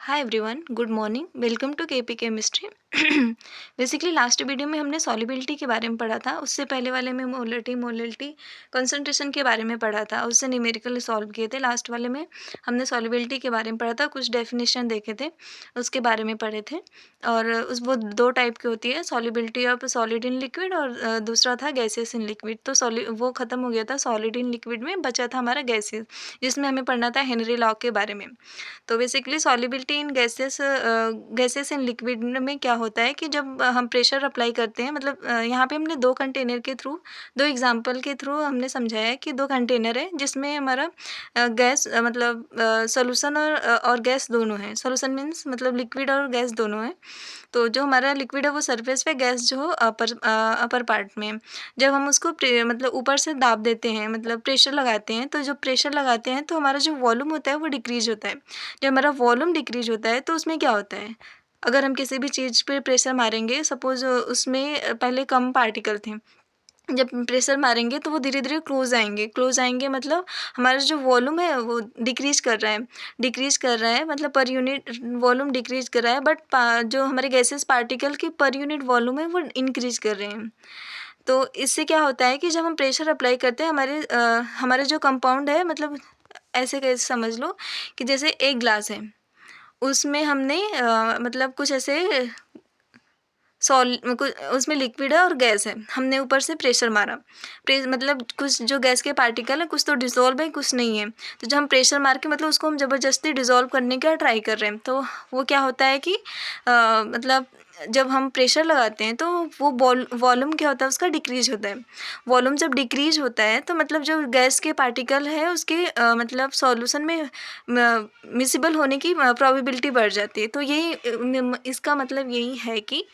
Hi everyone, good morning. Welcome to KP chemistry. Basically last video में हमने solubility के बारे में पढ़ा था। उससे पहले वाले में मोलरिटी कंसंट्रेशन के बारे में पढ़ा था। उससे न्यूमेरिकल सॉल्व किए थे। लास्ट वाले में हमने सॉल्युबिलिटी के बारे में पढ़ा था, कुछ डेफिनेशन देखे थे, उसके बारे में पढ़े थे। और उस वो दो टाइप की होती है, solubility of solid in liquid और दूसरा था गैसेस इन लिक्विड। तो वो ख़त्म हो गया था सॉलिड इन लिक्विड में, बचा था हमारा गैसेस, जिसमें हमें पढ़ना था हेनरी लॉ के बारे में। तो basically solubility in gases in liquid में क्या होता है कि जब हम प्रेशर अप्लाई करते हैं, मतलब यहाँ पे हमने दो कंटेनर के थ्रू, दो एग्जांपल के थ्रू हमने समझाया है कि दो कंटेनर है जिसमें हमारा गैस मतलब सॉल्यूशन और गैस दोनों है। सॉल्यूशन मीन्स मतलब लिक्विड और गैस दोनों है। तो जो हमारा लिक्विड है वो सरफेस पे, गैस जो अपर पार्ट में है। जब हम उसको मतलब ऊपर से दाब देते हैं, मतलब प्रेशर लगाते हैं, तो जब प्रेशर लगाते हैं तो हमारा जो वॉल्यूम होता है वो डिक्रीज होता है। जब हमारा वॉल्यूम डिक्रीज होता है तो उसमें क्या होता है, अगर हम किसी भी चीज़ पे प्रेशर मारेंगे, सपोज उसमें पहले कम पार्टिकल थे, जब प्रेशर मारेंगे तो वो धीरे धीरे क्लोज आएंगे मतलब हमारा जो वॉल्यूम है वो डिक्रीज कर रहा है, मतलब पर यूनिट वॉल्यूम डिक्रीज कर रहा है, बट जो हमारे गैसेस पार्टिकल की पर यूनिट वॉल्यूम है वो इंक्रीज कर रहे हैं। तो इससे क्या होता है कि जब हम प्रेशर अप्लाई करते हैं, हमारे जो कंपाउंड है, मतलब ऐसे कैसे समझ लो कि जैसे एक ग्लास है, उसमें हमने मतलब कुछ ऐसे कुछ उसमें लिक्विड है और गैस है, हमने ऊपर से प्रेशर मारा। मतलब कुछ जो गैस के पार्टिकल है, कुछ तो डिज़ोल्व है, कुछ नहीं है। तो जब हम प्रेशर मार के मतलब उसको हम ज़बरदस्ती डिज़ोल्व करने का ट्राई कर रहे हैं, तो वो क्या होता है कि मतलब जब हम प्रेशर लगाते हैं तो वो वॉल्यूम क्या होता है उसका डिक्रीज होता है। वॉल्यूम जब डिक्रीज होता है तो मतलब जो गैस के पार्टिकल है उसके मतलब सॉल्यूशन में मिसिबल होने की प्रोबेबिलिटी बढ़ जाती है। तो यही इसका मतलब यही है कि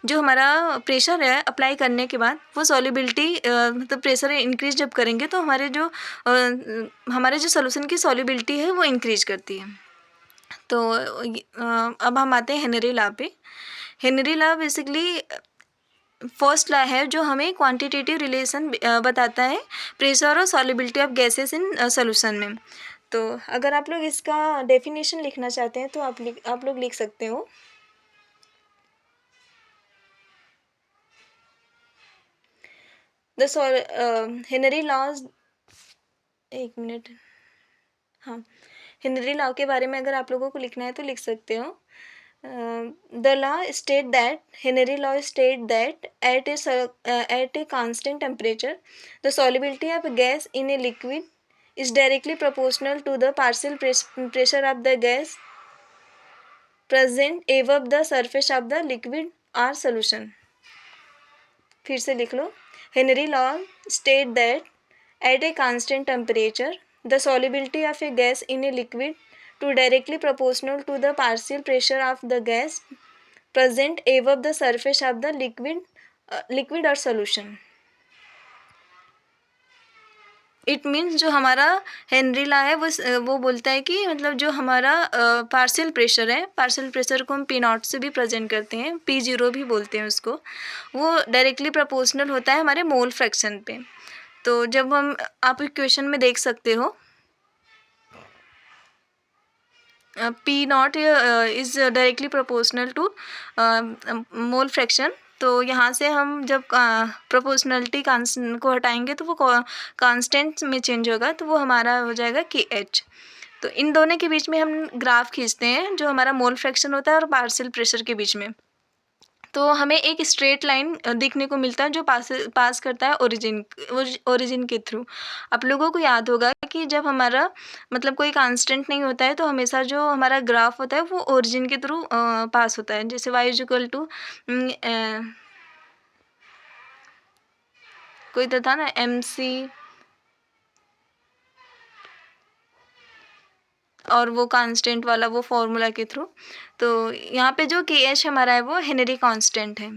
जो हमारा प्रेशर है अप्लाई करने के बाद वो सॉल्युबिलिटी मतलब प्रेशर इंक्रीज जब करेंगे तो हमारे जो सॉल्यूशन की सॉल्युबिलिटी है वो इंक्रीज करती है। तो अब हम आते हैं हेनरी लॉ पे। Henry law basically first law है जो हमें क्वांटिटेटिव रिलेशन बताता है प्रेशर और solubility of gases in solution में। तो अगर आप लोग इसका डेफिनेशन लिखना चाहते हैं तो आप लोग लिख सकते हो। हेनरी लॉज, एक मिनट, हाँ, हेनरी लॉ के बारे में अगर आप लोगों को लिखना है तो लिख सकते हो। The law state that Henry law state that at a constant temperature the solubility of gas in a liquid is directly proportional to the partial pressure of the gas present above the surface of the liquid or solution। फिर से लिख लो। Henry law state that at a constant temperature the solubility of a gas in a liquid to directly proportional to the partial pressure of the gas present above the surface of the liquid or solution। It means जो हमारा Henry law है वो बोलता है कि मतलब जो हमारा पार्शियल प्रेशर को हम पी नॉट से भी प्रेजेंट करते हैं, P0 भी बोलते हैं उसको, वो डायरेक्टली प्रोपोर्शनल होता है हमारे मोल फ्रैक्शन पे। तो जब आप इक्वेशन में देख सकते हो P not is directly proportional to mole fraction. तो यहाँ से हम जब प्रोपोर्शनलिटी को हटाएंगे तो वो कांस्टेंट में चेंज होगा, तो वो हमारा हो जाएगा KH। तो इन दोनों के बीच में हम ग्राफ खींचते हैं जो हमारा मोल फ्रैक्शन होता है और पार्शियल प्रेशर के बीच में। तो हमें एक स्ट्रेट लाइन दिखने को मिलता है जो पास करता है ओरिजिन के थ्रू। आप लोगों को याद होगा कि जब हमारा मतलब कोई कांस्टेंट नहीं होता है तो हमेशा जो हमारा ग्राफ होता है वो ओरिजिन के थ्रू पास होता है। जैसे y कोई तो था ना MC, और वो कांस्टेंट वाला वो फॉर्मूला के थ्रू। तो यहाँ पे जो KH हमारा है वो हेनरी कांस्टेंट है।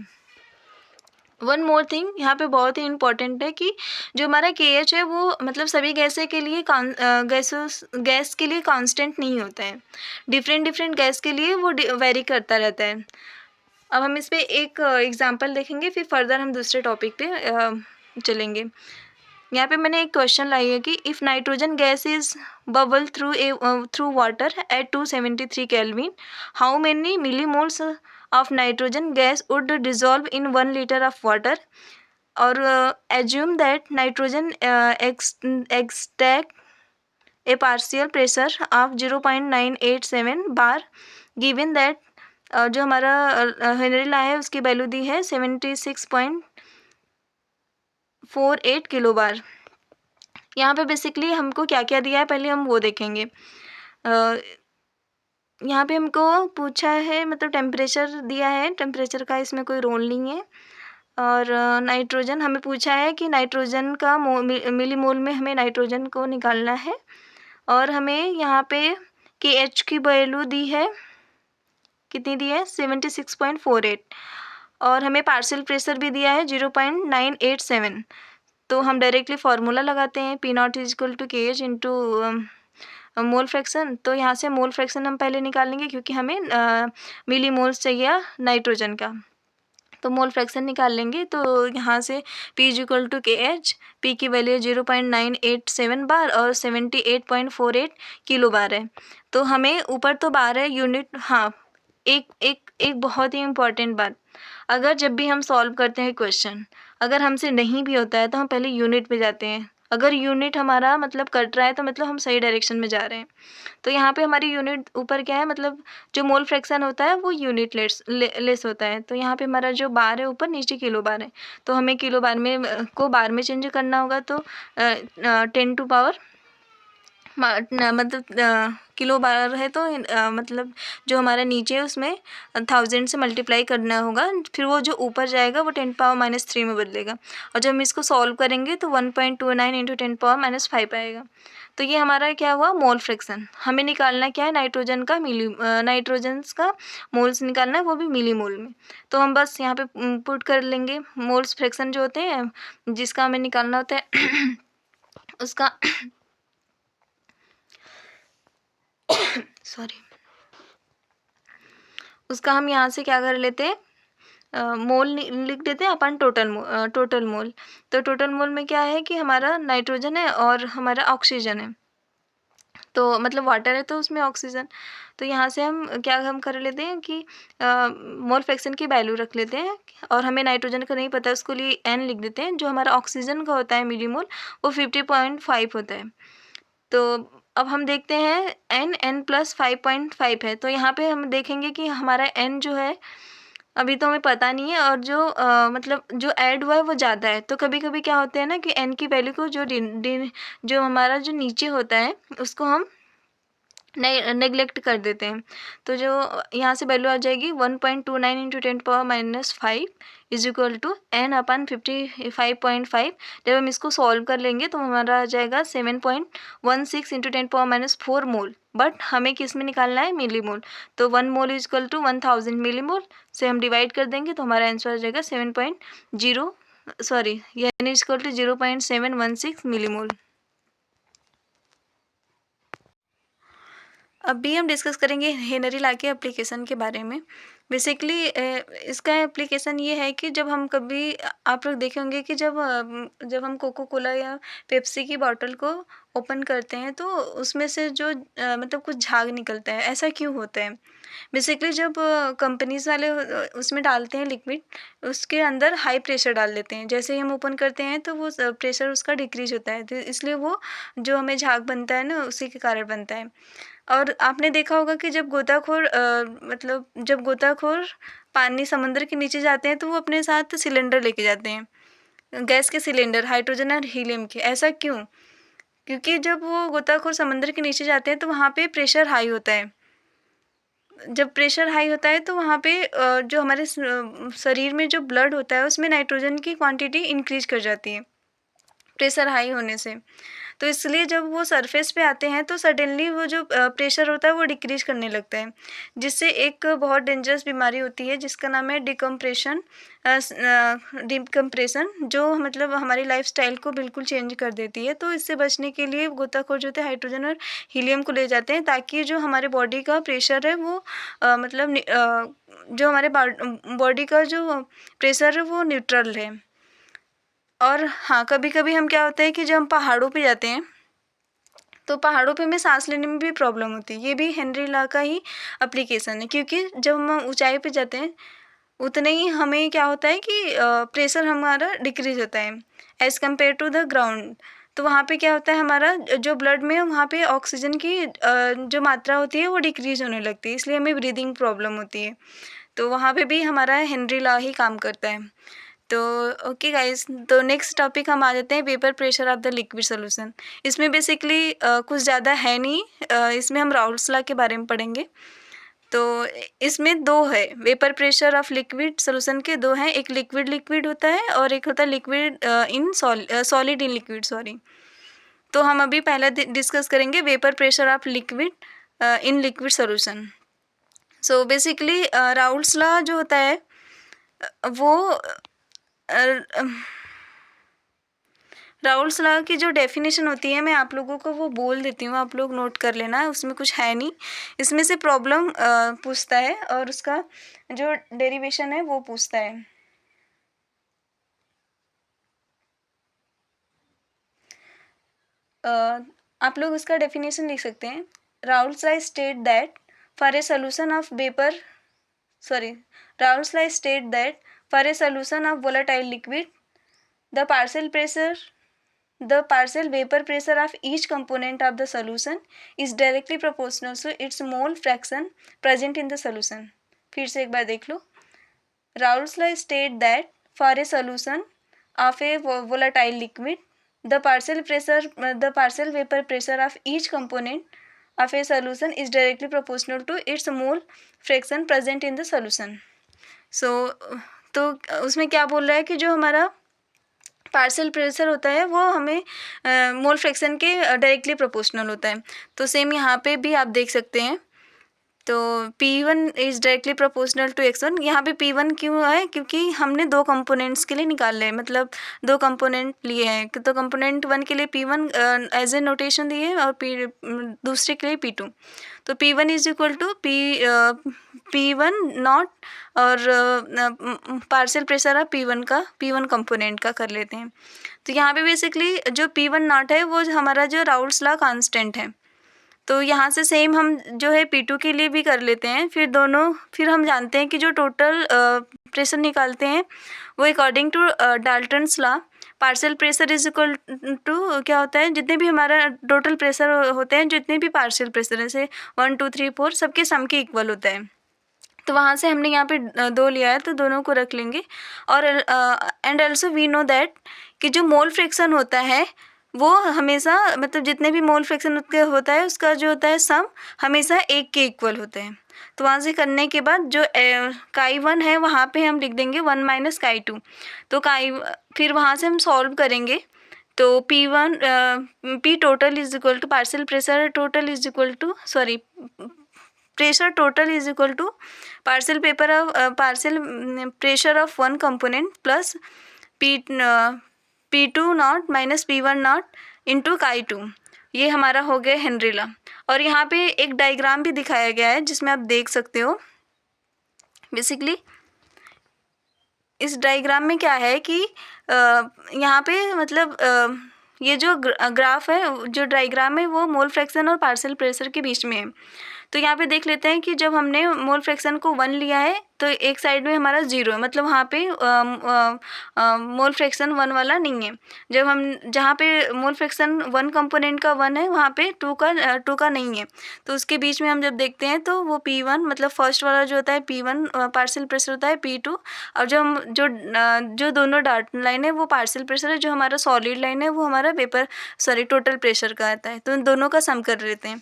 वन मोर थिंग यहाँ पे बहुत ही इम्पॉर्टेंट है कि जो हमारा KH है वो मतलब सभी गैसें के लिए गैस के लिए कांस्टेंट नहीं होता है। डिफरेंट गैस के लिए वो वेरी करता रहता है। अब हम इस पर एक एग्जांपल देखेंगे, फिर फर्दर हम दूसरे टॉपिक पे चलेंगे। यहाँ पे मैंने एक क्वेश्चन लाई है कि if nitrogen gas is bubble through water at 273 kelvin, how many millimoles of nitrogen gas would dissolve in 1 litre of water, और assume that nitrogen extract a partial pressure of 0.987 bar, given that जो हमारा Henry law है उसकी value दी है 76.48 kilo बार। यहाँ पे basically हमको क्या क्या दिया है पहले हम वो देखेंगे। यहाँ पे हमको पूछा है मतलब टेम्परेचर दिया है, टेम्परेचर का इसमें कोई रोल नहीं है। और नाइट्रोजन हमें पूछा है कि नाइट्रोजन का मिलीमोल में हमें नाइट्रोजन को निकालना है, और हमें यहाँ पे KH की वैल्यू दी है, कितनी दी है 76.48, और हमें पार्शियल प्रेशर भी दिया है 0.987। तो हम डायरेक्टली फार्मूला लगाते हैं P0 is equal to KH into mole fraction. तो यहाँ से मोल फ्रैक्शन हम पहले निकालेंगे क्योंकि हमें मिली मोल्स चाहिए नाइट्रोजन का, तो मोल फ्रैक्शन निकाल लेंगे। तो यहाँ से P is equal to KH, P की वैल्यू 0.987 बार और 78.48 किलो बार है। तो हमें ऊपर तो बार है यूनिट, हाँ एक बहुत ही इम्पॉर्टेंट बात, अगर जब भी हम सॉल्व करते हैं क्वेश्चन, अगर हमसे नहीं भी होता है तो हम पहले यूनिट पे जाते हैं। अगर यूनिट हमारा मतलब कट रहा है तो मतलब हम सही डायरेक्शन में जा रहे हैं। तो यहाँ पे हमारी यूनिट ऊपर क्या है, मतलब जो मोल फ्रैक्शन होता है वो यूनिट लेस होता है। तो यहाँ पे हमारा जो बार है ऊपर, नीचे किलो बार है, तो हमें किलो बार में को बार में चेंज करना होगा। तो 10 टू पावर मतलब किलो बार है तो मतलब जो हमारा नीचे है उसमें 1000 से मल्टीप्लाई करना होगा, फिर वो जो ऊपर जाएगा वो 10 पावर -3 में बदलेगा। और जब हम इसको सॉल्व करेंगे तो 1.29 इंटू 10 पावर -5 आएगा। तो ये हमारा क्या हुआ, मोल फ्रैक्शन। हमें निकालना क्या है, नाइट्रोजन का नाइट्रोजन्स का मोल्स निकालना है, वो भी मिली मोल में। तो हम बस यहाँ पे पुट कर लेंगे मोल्स फ्रैक्शन जो होते हैं जिसका हमें निकालना होता है उसका सॉरी उसका हम यहाँ से क्या कर लेते हैं, मोल लिख देते हैं अपन टोटल मोल। तो टोटल मोल में क्या है कि हमारा नाइट्रोजन है और हमारा ऑक्सीजन है, तो मतलब वाटर है तो उसमें ऑक्सीजन। तो यहाँ से हम कर लेते हैं कि मोल फ्रैक्शन की वैल्यू रख लेते हैं, और हमें नाइट्रोजन का नहीं पता उसको लिए n लिख देते हैं। जो हमारा ऑक्सीजन का होता है मिलीमोल वो 50.5 होता है। तो अब हम देखते हैं n प्लस 5.5 है, तो यहाँ पे हम देखेंगे कि हमारा n जो है अभी तो हमें पता नहीं है, और जो मतलब जो ऐड हुआ है वो ज़्यादा है। तो कभी कभी क्या होता है ना कि n की वैल्यू को जो हमारा जो नीचे होता है उसको हम नेगलेक्ट कर देते हैं। तो जो यहाँ से वैल्यू आ जाएगी 1.29 into 10 power -5 is equal to n/55.5। जब हम इसको सॉल्व कर लेंगे तो हमारा आ जाएगा 7.16 इंटू 10 पावर -4 मोल। बट हमें किस में निकालना है, मिली मोल। तो 1 मोल इज इक्वल टू 1000 मिली मोल से हम डिवाइड कर देंगे तो हमारा आंसर आ जाएगा 0.16 मिली मोल। अब भी हम डिस्कस करेंगे हेनरी लॉ के एप्लीकेशन के बारे में। बेसिकली इसका एप्लीकेशन ये है कि जब हम कभी आप लोग देखे होंगे कि जब हम कोको कोला या पेप्सी की बॉटल को ओपन करते हैं तो उसमें से जो मतलब कुछ झाग निकलता है, ऐसा क्यों होता है। बेसिकली जब कंपनीज वाले उसमें डालते हैं लिक्विड, उसके अंदर हाई प्रेशर डाल देते हैं। जैसे ही हम ओपन करते हैं तो वो प्रेशर उसका डिक्रीज होता है, तो इसलिए वो जो हमें झाग बनता है ना उसी के कारण बनता है। और आपने देखा होगा कि मतलब जब गोताखोर पानी समुद्र के नीचे जाते हैं तो वो अपने साथ सिलेंडर लेके जाते हैं, गैस के सिलेंडर, हाइड्रोजन और हीलियम के। ऐसा क्यों, क्योंकि जब वो गोताखोर समुद्र के नीचे जाते हैं तो वहाँ पे प्रेशर हाई होता है। जब प्रेशर हाई होता है तो वहाँ पे जो हमारे शरीर में जो ब्लड होता है उसमें नाइट्रोजन की क्वांटिटी इंक्रीज कर जाती है प्रेशर हाई होने से। तो इसलिए जब वो सरफेस पे आते हैं तो सडनली वो जो प्रेशर होता है वो डिक्रीज करने लगता है, जिससे एक बहुत डेंजरस बीमारी होती है जिसका नाम है डिकम्प्रेशन, जो मतलब हमारी लाइफस्टाइल को बिल्कुल चेंज कर देती है। तो इससे बचने के लिए गोताखोर जो थे हाइड्रोजन और हीलियम को ले जाते हैं ताकि जो हमारे बॉडी का प्रेशर है वो जो हमारे बॉडी का जो प्रेशर है वो न्यूट्रल है। और हाँ, कभी-कभी हम क्या होता है कि जब हम पहाड़ों पे जाते हैं, तो पहाड़ों पे हमें साँस लेने में भी प्रॉब्लम होती है। ये भी हेनरी ला का ही एप्लीकेशन है, क्योंकि जब हम ऊँचाई पे जाते हैं, उतने ही हमें क्या होता है कि प्रेशर हमारा डिक्रीज़ होता है as compare to the ground. तो वहाँ पे क्या होता है, हमारा जो ब्लड में वहाँ पे ऑक्सीजन की जो मात्रा होती है वो डिक्रीज़ होने लगती है, इसलिए हमें ब्रीदिंग प्रॉब्लम होती है। तो वहाँ पे भी हमारा हेनरी लॉ ही काम करता है। तो ओके गाइस, तो नेक्स्ट टॉपिक हम आ जाते हैं, vapour pressure of the liquid solution. इसमें बेसिकली कुछ ज़्यादा है नहीं, इसमें हम राउल्स लॉ के बारे में पढ़ेंगे। तो इसमें 2 है, vapour pressure of liquid solution के 2 हैं, एक लिक्विड लिक्विड होता है और एक होता है liquid in solid in liquid, sorry. तो हम अभी पहला डिस्कस करेंगे vapour pressure of liquid in liquid solution. So basically Raoult's law जो होता है वो राउल्स लॉ की जो डेफिनेशन होती है, मैं आप लोगों को वो बोल देती हूँ, आप लोग नोट कर लेना, उसमें कुछ है नहीं। इसमें से प्रॉब्लम पूछता है और उसका जो डेरिवेशन है वो पूछता है। आप लोग उसका डेफिनेशन लिख सकते हैं। Raoult's law state that for a solution of vapour Raoult's law state that for a solution of volatile liquid, the partial vapor pressure of each component of the solution is directly proportional to its mole fraction present in the solution. फिर से एक बार देख लो। Raoult's law state that for a solution of a volatile liquid, the partial vapor pressure of each component of a solution is directly proportional to its mole fraction present in the solution. तो उसमें क्या बोल रहा है कि जो हमारा partial pressure होता है वो हमें मोल फ्रैक्शन के डायरेक्टली प्रोपोर्शनल होता है। तो सेम यहाँ पे भी आप देख सकते हैं। तो P1 is directly proportional to X1। यहाँ पे P1 क्यों है, क्योंकि हमने 2 कंपोनेंट्स के लिए निकाल रहे हैं, मतलब 2 कंपोनेंट लिए हैं। तो कंपोनेंट 1 के लिए P1 एज ए नोटेशन दिए और दूसरे के लिए P2। तो P1 is equal to P1 not और पार्शियल प्रेशर है P1 कंपोनेंट का कर लेते हैं। तो यहाँ पे बेसिकली जो P1 नॉट है वो हमारा जो राउल्ट्स लॉ कांस्टेंट है। तो यहाँ से सेम हम जो है P2 के लिए भी कर लेते हैं। फिर हम जानते हैं कि जो टोटल प्रेशर निकालते हैं वो according to Dalton's law, partial pressure is equal to क्या होता है, जितने भी हमारा टोटल प्रेशर होते हैं, जितने भी पार्शियल प्रेशर जैसे 1 2 3 4 सबके सम के इक्वल होता है। तो वहाँ से हमने यहाँ पे 2 लिया है, तो दोनों को रख लेंगे। और and also we know that कि जो मोल फ्रैक्शन होता है वो हमेशा, मतलब जितने भी मोल फ्रैक्शन होता है उसका जो होता है सम हमेशा 1 के इक्वल होते हैं। तो वहाँ से करने के बाद जो chi1 है वहाँ पे हम लिख देंगे 1 माइनस chi2। तो फिर वहाँ से हम सॉल्व करेंगे। तो P1 P total is equal to partial pressure total is equal to pressure total is equal to partial pressure of 1 component plus P2 not minus P1 not into chi2। ये हमारा हो गया हेनरी लॉ। और यहाँ पे एक diagram भी दिखाया गया है जिसमें आप देख सकते हो। बेसिकली इस डायग्राम में क्या है कि यहाँ पे मतलब ये जो ग्राफ है, जो डायग्राम है वो मोल फ्रैक्शन और पार्शियल प्रेशर के बीच में है। तो यहाँ पे देख लेते हैं कि जब हमने मोल फ्रैक्शन को 1 लिया है तो एक साइड में हमारा 0 है, मतलब वहाँ पे मोल फ्रैक्शन 1 वाला नहीं है। जब हम जहाँ पे मोल फ्रैक्शन 1 कंपोनेंट का 1 है वहाँ पे 2 का नहीं है। तो उसके बीच में हम जब देखते हैं तो वो P1 मतलब फर्स्ट वाला जो होता है P1 पार्शियल प्रेशर होता है P2, और जो दोनों डॉट लाइन है वो पार्शियल प्रेशर है, जो हमारा सॉलिड लाइन है वो हमारा टोटल प्रेशर का आता है। तो इन दोनों का सम कर लेते हैं।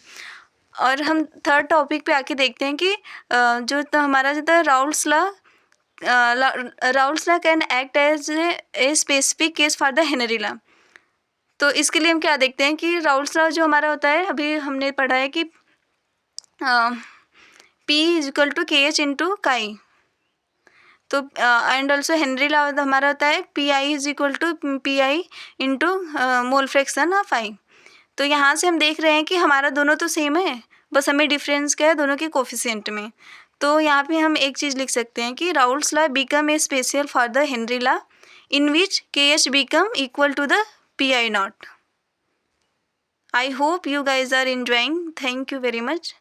और हम थर्ड टॉपिक पे आके देखते हैं कि जो तो हमारा जो था Raoult's law can act as a specific case for the Henry law. तो इसके लिए हम क्या देखते हैं कि राउल्ट्स लॉ जो हमारा होता है, अभी हमने पढ़ा है कि P is equal to KH into chi. तो एंड ऑल्सो हेनरी लॉ हमारा होता है PI is equal to PI into mole fraction of I। तो यहाँ से हम देख रहे हैं कि हमारा दोनों तो सेम है, बस हमें डिफरेंस क्या है दोनों के कोफिशिएंट में। तो यहाँ पे हम एक चीज़ लिख सकते हैं कि Raoult's law become a special for the Henry law in which Kh become equal to the Pi naught. I hope you guys are enjoying. Thank you very much.